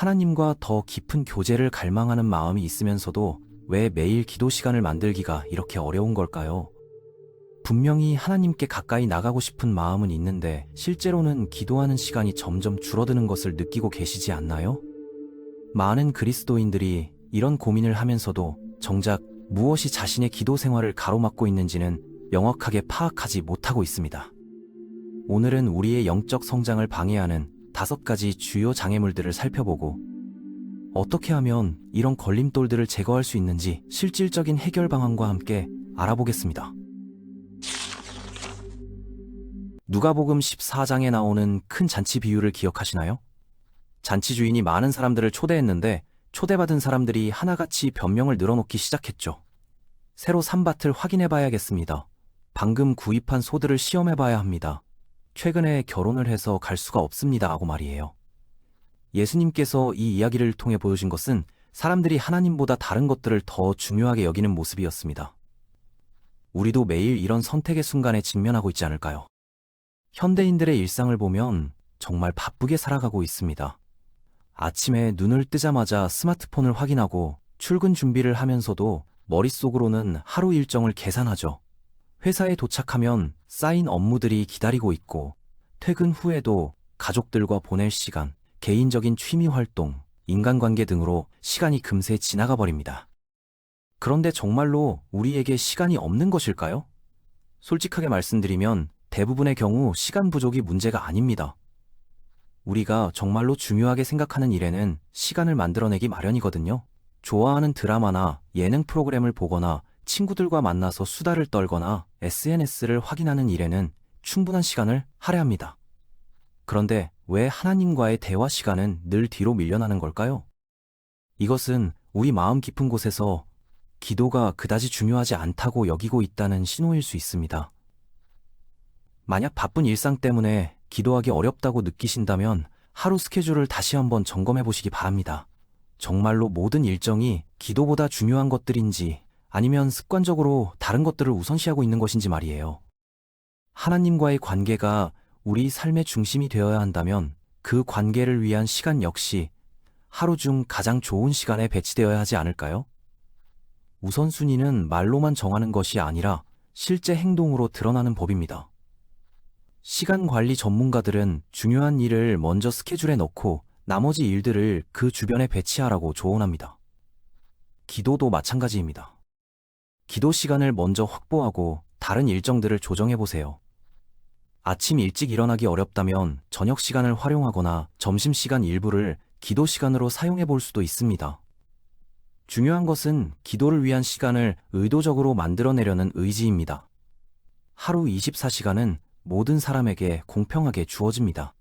하나님과 더 깊은 교제를 갈망하는 마음이 있으면서도 왜 매일 기도 시간을 만들기가 이렇게 어려운 걸까요? 분명히 하나님께 가까이 나가고 싶은 마음은 있는데 실제로는 기도하는 시간이 점점 줄어드는 것을 느끼고 계시지 않나요? 많은 그리스도인들이 이런 고민을 하면서도 정작 무엇이 자신의 기도 생활을 가로막고 있는지는 명확하게 파악하지 못하고 있습니다. 오늘은 우리의 영적 성장을 방해하는 5가지 주요 장애물들을 살펴보고 어떻게 하면 이런 걸림돌들을 제거할 수 있는지 실질적인 해결 방안과 함께 알아보겠습니다. 누가복음 14장에 나오는 큰 잔치 비유를 기억하시나요? 잔치 주인이 많은 사람들을 초대했는데 초대받은 사람들이 하나같이 변명을 늘어놓기 시작했죠. 새로 산 밭을 확인해 봐야겠습니다. 방금 구입한 소들을 시험해 봐야 합니다. 최근에 결혼을 해서 갈 수가 없습니다 하고 말이에요. 예수님께서 이 이야기를 통해 보여준 것은 사람들이 하나님보다 다른 것들을 더 중요하게 여기는 모습이었습니다. 우리도 매일 이런 선택의 순간에 직면하고 있지 않을까요? 현대인들의 일상을 보면 정말 바쁘게 살아가고 있습니다. 아침에 눈을 뜨자마자 스마트폰을 확인하고 출근 준비를 하면서도 머릿속으로는 하루 일정을 계산하죠. 회사에 도착하면 쌓인 업무들이 기다리고 있고 퇴근 후에도 가족들과 보낼 시간, 개인적인 취미 활동, 인간관계 등으로 시간이 금세 지나가 버립니다. 그런데 정말로 우리에게 시간이 없는 것일까요? 솔직하게 말씀드리면 대부분의 경우 시간 부족이 문제가 아닙니다. 우리가 정말로 중요하게 생각하는 일에는 시간을 만들어내기 마련이거든요. 좋아하는 드라마나 예능 프로그램을 보거나 친구들과 만나서 수다를 떨거나 SNS를 확인하는 일에는 충분한 시간을 할애합니다. 그런데 왜 하나님과의 대화 시간은 늘 뒤로 밀려나는 걸까요? 이것은 우리 마음 깊은 곳에서 기도가 그다지 중요하지 않다고 여기고 있다는 신호일 수 있습니다. 만약 바쁜 일상 때문에 기도하기 어렵다고 느끼신다면 하루 스케줄을 다시 한번 점검해 보시기 바랍니다. 정말로 모든 일정이 기도보다 중요한 것들인지 아니면 습관적으로 다른 것들을 우선시하고 있는 것인지 말이에요. 하나님과의 관계가 우리 삶의 중심이 되어야 한다면 그 관계를 위한 시간 역시 하루 중 가장 좋은 시간에 배치되어야 하지 않을까요? 우선순위는 말로만 정하는 것이 아니라 실제 행동으로 드러나는 법입니다. 시간 관리 전문가들은 중요한 일을 먼저 스케줄에 넣고 나머지 일들을 그 주변에 배치하라고 조언합니다. 기도도 마찬가지입니다. 기도 시간을 먼저 확보하고 다른 일정들을 조정해 보세요. 아침 일찍 일어나기 어렵다면 저녁 시간을 활용하거나 점심시간 일부를 기도 시간으로 사용해 볼 수도 있습니다. 중요한 것은 기도를 위한 시간을 의도적으로 만들어내려는 의지입니다. 하루 24시간은 모든 사람에게 공평하게 주어집니다.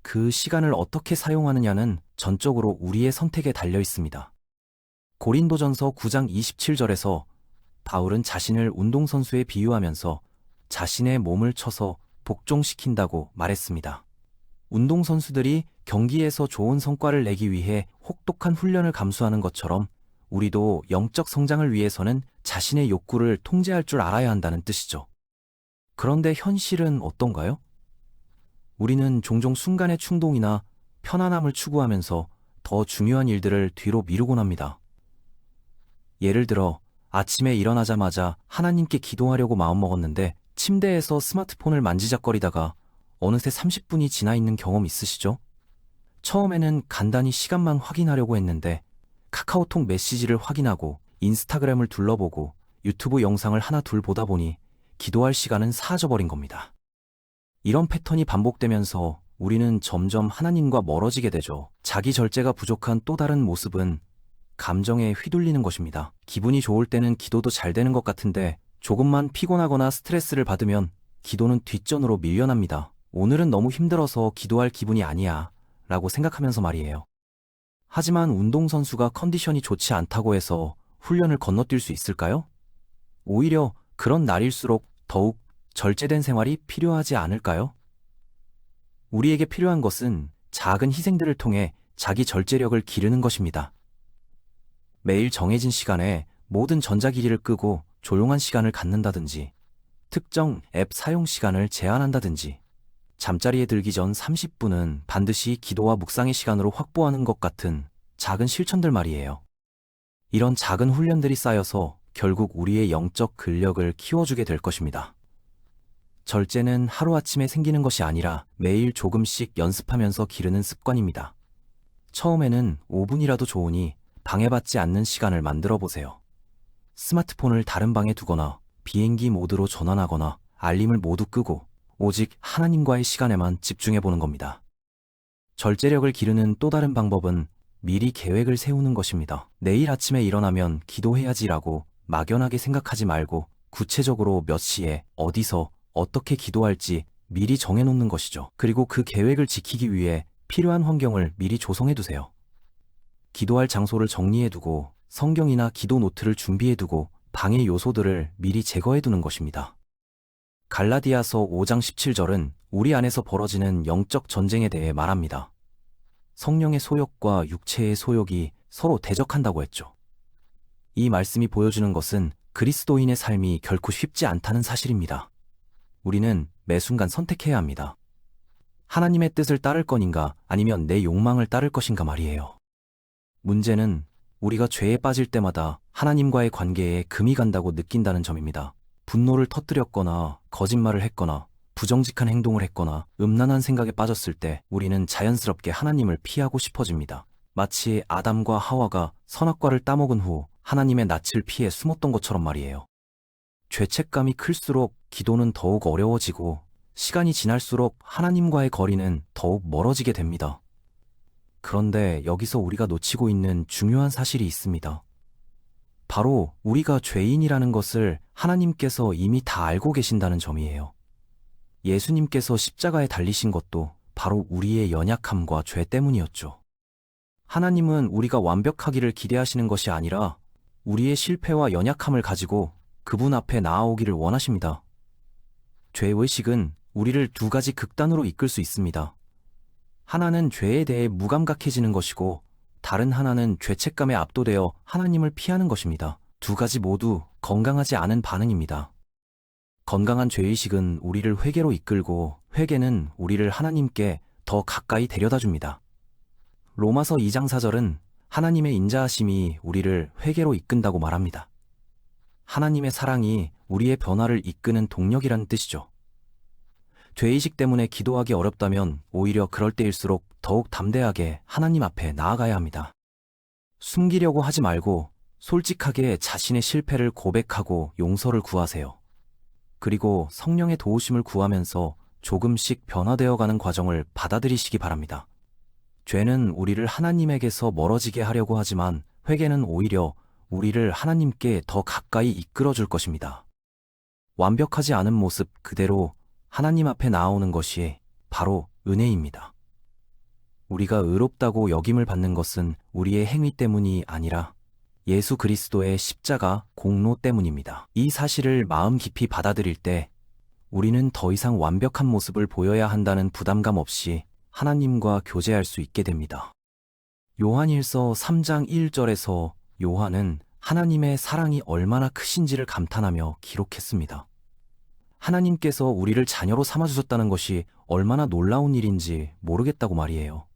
그 시간을 어떻게 사용하느냐는 전적으로 우리의 선택에 달려 있습니다. 고린도전서 9장 27절에서 바울은 자신을 운동선수에 비유하면서 자신의 몸을 쳐서 복종시킨다고 말했습니다. 운동선수들이 경기에서 좋은 성과를 내기 위해 혹독한 훈련을 감수하는 것처럼 우리도 영적 성장을 위해서는 자신의 욕구를 통제할 줄 알아야 한다는 뜻이죠. 그런데 현실은 어떤가요? 우리는 종종 순간의 충동이나 편안함을 추구하면서 더 중요한 일들을 뒤로 미루곤 합니다. 예를 들어 아침에 일어나자마자 하나님께 기도하려고 마음먹었는데 침대에서 스마트폰을 만지작거리다가 어느새 30분이 지나 있는 경험 있으시죠? 처음에는 간단히 시간만 확인하려고 했는데 카카오톡 메시지를 확인하고 인스타그램을 둘러보고 유튜브 영상을 하나 둘 보다 보니 기도할 시간은 사라져버린 겁니다. 이런 패턴이 반복되면서 우리는 점점 하나님과 멀어지게 되죠. 자기 절제가 부족한 또 다른 모습은 감정에 휘둘리는 것입니다. 기분이 좋을 때는 기도도 잘 되는 것 같은데 조금만 피곤하거나 스트레스를 받으면 기도는 뒷전으로 밀려납니다. 오늘은 너무 힘들어서 기도할 기분이 아니야 라고 생각하면서 말이에요. 하지만 운동선수가 컨디션이 좋지 않다고 해서 훈련을 건너뛸 수 있을까요? 오히려 그런 날일수록 더욱 절제된 생활이 필요하지 않을까요? 우리에게 필요한 것은 작은 희생들을 통해 자기 절제력을 기르는 것입니다. 매일 정해진 시간에 모든 전자기기를 끄고 조용한 시간을 갖는다든지, 특정 앱 사용 시간을 제한한다든지, 잠자리에 들기 전 30분은 반드시 기도와 묵상의 시간으로 확보하는 것 같은 작은 실천들 말이에요. 이런 작은 훈련들이 쌓여서 결국 우리의 영적 근력을 키워주게 될 것입니다. 절제는 하루아침에 생기는 것이 아니라 매일 조금씩 연습하면서 기르는 습관입니다. 처음에는 5분이라도 좋으니 방해받지 않는 시간을 만들어 보세요. 스마트폰을 다른 방에 두거나 비행기 모드로 전환하거나 알림을 모두 끄고 오직 하나님과의 시간에만 집중해 보는 겁니다. 절제력을 기르는 또 다른 방법은 미리 계획을 세우는 것입니다. 내일 아침에 일어나면 기도해야지라고 막연하게 생각하지 말고 구체적으로 몇 시에 어디서 어떻게 기도할지 미리 정해놓는 것이죠. 그리고 그 계획을 지키기 위해 필요한 환경을 미리 조성해두세요. 기도할 장소를 정리해두고 성경이나 기도 노트를 준비해두고 방해 요소들을 미리 제거해두는 것입니다. 갈라디아서 5장 17절은 우리 안에서 벌어지는 영적 전쟁에 대해 말합니다. 성령의 소욕과 육체의 소욕이 서로 대적한다고 했죠. 이 말씀이 보여주는 것은 그리스도인의 삶이 결코 쉽지 않다는 사실입니다. 우리는 매 순간 선택해야 합니다. 하나님의 뜻을 따를 것인가 아니면 내 욕망을 따를 것인가 말이에요. 문제는 우리가 죄에 빠질 때마다 하나님과의 관계에 금이 간다고 느낀다는 점입니다. 분노를 터뜨렸거나 거짓말을 했거나 부정직한 행동을 했거나 음란한 생각에 빠졌을 때 우리는 자연스럽게 하나님을 피하고 싶어집니다. 마치 아담과 하와가 선악과를 따먹은 후 하나님의 낯을 피해 숨었던 것처럼 말이에요. 죄책감이 클수록 기도는 더욱 어려워지고 시간이 지날수록 하나님과의 거리는 더욱 멀어지게 됩니다. 그런데 여기서 우리가 놓치고 있는 중요한 사실이 있습니다. 바로 우리가 죄인이라는 것을 하나님께서 이미 다 알고 계신다는 점이에요. 예수님께서 십자가에 달리신 것도 바로 우리의 연약함과 죄 때문이었죠. 하나님은 우리가 완벽하기를 기대하시는 것이 아니라 우리의 실패와 연약함을 가지고 그분 앞에 나아오기를 원하십니다. 죄의식은 우리를 두 가지 극단으로 이끌 수 있습니다. 하나는 죄에 대해 무감각해지는 것이고 다른 하나는 죄책감에 압도되어 하나님을 피하는 것입니다. 두 가지 모두 건강하지 않은 반응입니다. 건강한 죄의식은 우리를 회개로 이끌고 회개는 우리를 하나님께 더 가까이 데려다 줍니다. 로마서 2장 4절은 하나님의 인자하심이 우리를 회개로 이끈다고 말합니다. 하나님의 사랑이 우리의 변화를 이끄는 동력이라는 뜻이죠. 죄의식 때문에 기도하기 어렵다면 오히려 그럴 때일수록 더욱 담대하게 하나님 앞에 나아가야 합니다. 숨기려고 하지 말고 솔직하게 자신의 실패를 고백하고 용서를 구하세요. 그리고 성령의 도우심을 구하면서 조금씩 변화되어가는 과정을 받아들이시기 바랍니다. 죄는 우리를 하나님에게서 멀어지게 하려고 하지만 회개는 오히려 우리를 하나님께 더 가까이 이끌어줄 것입니다. 완벽하지 않은 모습 그대로 하나님 앞에 나아오는 것이 바로 은혜입니다. 우리가 의롭다고 여김을 받는 것은 우리의 행위 때문이 아니라 예수 그리스도의 십자가 공로 때문입니다. 이 사실을 마음 깊이 받아들일 때 우리는 더 이상 완벽한 모습을 보여야 한다는 부담감 없이 하나님과 교제할 수 있게 됩니다. 요한일서 3장 1절에서 요한은 하나님의 사랑이 얼마나 크신지를 감탄하며 기록했습니다. 하나님께서 우리를 자녀로 삼아주셨다는 것이 얼마나 놀라운 일인지 모르겠다고 말이에요.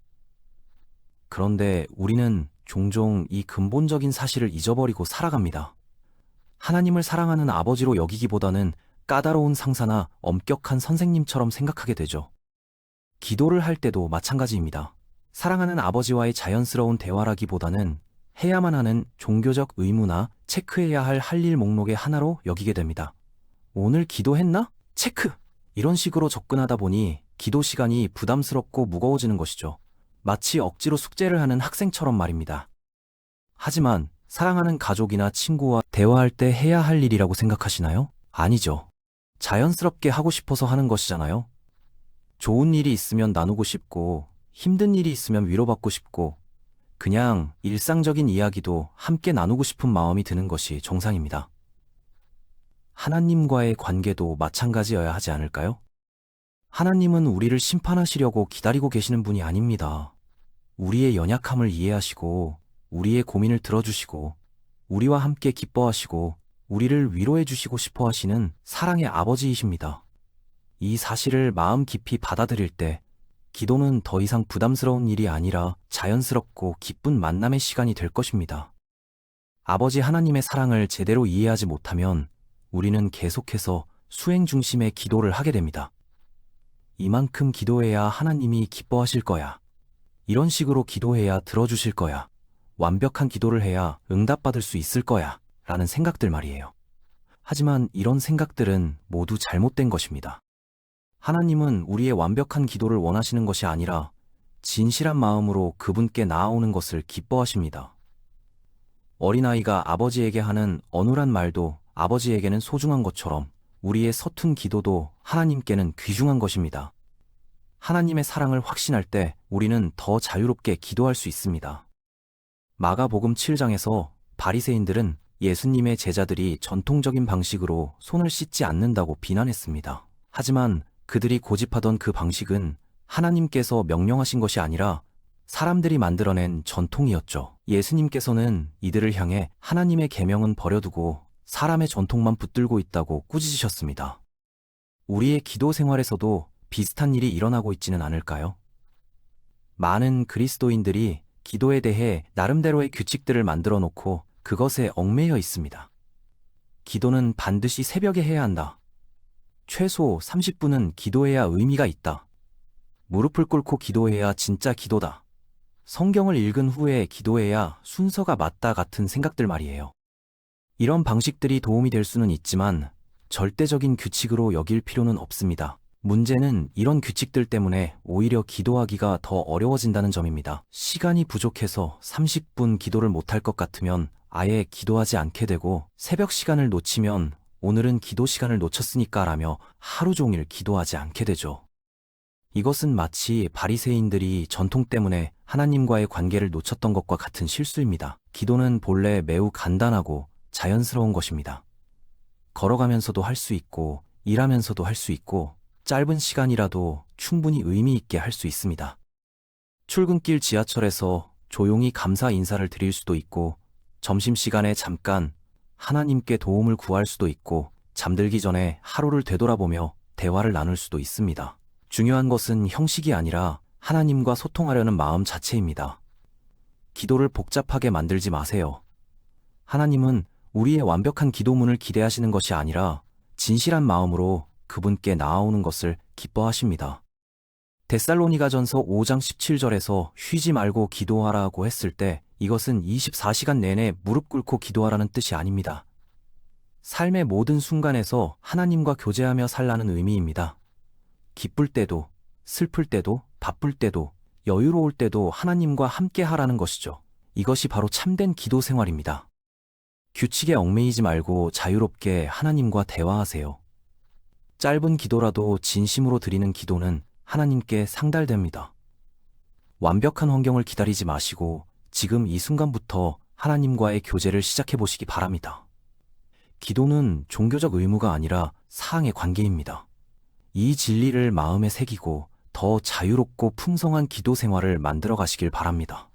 그런데 우리는 종종 이 근본적인 사실을 잊어버리고 살아갑니다. 하나님을 사랑하는 아버지로 여기기보다는 까다로운 상사나 엄격한 선생님처럼 생각하게 되죠. 기도를 할 때도 마찬가지입니다. 사랑하는 아버지와의 자연스러운 대화라기보다는 해야만 하는 종교적 의무나 체크해야 할 일 목록의 하나로 여기게 됩니다. 오늘 기도했나? 체크! 이런 식으로 접근하다 보니 기도 시간이 부담스럽고 무거워지는 것이죠. 마치 억지로 숙제를 하는 학생처럼 말입니다. 하지만 사랑하는 가족이나 친구와 대화할 때 해야 할 일이라고 생각하시나요? 아니죠. 자연스럽게 하고 싶어서 하는 것이잖아요. 좋은 일이 있으면 나누고 싶고 힘든 일이 있으면 위로받고 싶고 그냥 일상적인 이야기도 함께 나누고 싶은 마음이 드는 것이 정상입니다. 하나님과의 관계도 마찬가지여야 하지 않을까요? 하나님은 우리를 심판하시려고 기다리고 계시는 분이 아닙니다. 우리의 연약함을 이해하시고 우리의 고민을 들어주시고 우리와 함께 기뻐하시고 우리를 위로해 주시고 싶어 하시는 사랑의 아버지이십니다. 이 사실을 마음 깊이 받아들일 때 기도는 더 이상 부담스러운 일이 아니라 자연스럽고 기쁜 만남의 시간이 될 것입니다. 아버지 하나님의 사랑을 제대로 이해하지 못하면 우리는 계속해서 수행 중심의 기도를 하게 됩니다. 이만큼 기도해야 하나님이 기뻐하실 거야. 이런 식으로 기도해야 들어주실 거야. 완벽한 기도를 해야 응답받을 수 있을 거야. 라는 생각들 말이에요. 하지만 이런 생각들은 모두 잘못된 것입니다. 하나님은 우리의 완벽한 기도를 원하시는 것이 아니라 진실한 마음으로 그분께 나아오는 것을 기뻐하십니다. 어린아이가 아버지에게 하는 어눌한 말도 아버지에게는 소중한 것처럼 우리의 서툰 기도도 하나님께는 귀중한 것입니다. 하나님의 사랑을 확신할 때 우리는 더 자유롭게 기도할 수 있습니다. 마가복음 7장에서 바리새인들은 예수님의 제자들이 전통적인 방식으로 손을 씻지 않는다고 비난했습니다. 하지만 그들이 고집하던 그 방식은 하나님께서 명령하신 것이 아니라 사람들이 만들어낸 전통이었죠. 예수님께서는 이들을 향해 하나님의 계명은 버려두고 사람의 전통만 붙들고 있다고 꾸짖으셨습니다. 우리의 기도 생활에서도 비슷한 일이 일어나고 있지는 않을까요? 많은 그리스도인들이 기도에 대해 나름대로의 규칙들을 만들어 놓고 그것에 얽매여 있습니다. 기도는 반드시 새벽에 해야 한다. 최소 30분은 기도해야 의미가 있다. 무릎을 꿇고 기도해야 진짜 기도다. 성경을 읽은 후에 기도해야 순서가 맞다 같은 생각들 말이에요. 이런 방식들이 도움이 될 수는 있지만 절대적인 규칙으로 여길 필요는 없습니다. 문제는 이런 규칙들 때문에 오히려 기도하기가 더 어려워진다는 점입니다. 시간이 부족해서 30분 기도를 못할 것 같으면 아예 기도하지 않게 되고 새벽 시간을 놓치면 오늘은 기도 시간을 놓쳤으니까 라며 하루 종일 기도하지 않게 되죠. 이것은 마치 바리새인들이 전통 때문에 하나님과의 관계를 놓쳤던 것과 같은 실수입니다. 기도는 본래 매우 간단하고 자연스러운 것입니다. 걸어가면서도 할 수 있고 일하면서도 할 수 있고 짧은 시간이라도 충분히 의미 있게 할 수 있습니다. 출근길 지하철에서 조용히 감사 인사를 드릴 수도 있고 점심시간에 잠깐 하나님께 도움을 구할 수도 있고 잠들기 전에 하루를 되돌아보며 대화를 나눌 수도 있습니다. 중요한 것은 형식이 아니라 하나님과 소통하려는 마음 자체입니다. 기도를 복잡하게 만들지 마세요. 하나님은 우리의 완벽한 기도문을 기대하시는 것이 아니라 진실한 마음으로 그분께 나아오는 것을 기뻐하십니다. 데살로니가전서 5장 17절에서 쉬지 말고 기도하라고 했을 때 이것은 24시간 내내 무릎 꿇고 기도하라는 뜻이 아닙니다. 삶의 모든 순간에서 하나님과 교제하며 살라는 의미입니다. 기쁠 때도, 슬플 때도, 바쁠 때도, 여유로울 때도 하나님과 함께 하라는 것이죠. 이것이 바로 참된 기도 생활입니다. 규칙에 얽매이지 말고 자유롭게 하나님과 대화하세요. 짧은 기도라도 진심으로 드리는 기도는 하나님께 상달됩니다. 완벽한 환경을 기다리지 마시고 지금 이 순간부터 하나님과의 교제를 시작해 보시기 바랍니다. 기도는 종교적 의무가 아니라 사랑의 관계입니다. 이 진리를 마음에 새기고 더 자유롭고 풍성한 기도 생활을 만들어 가시길 바랍니다.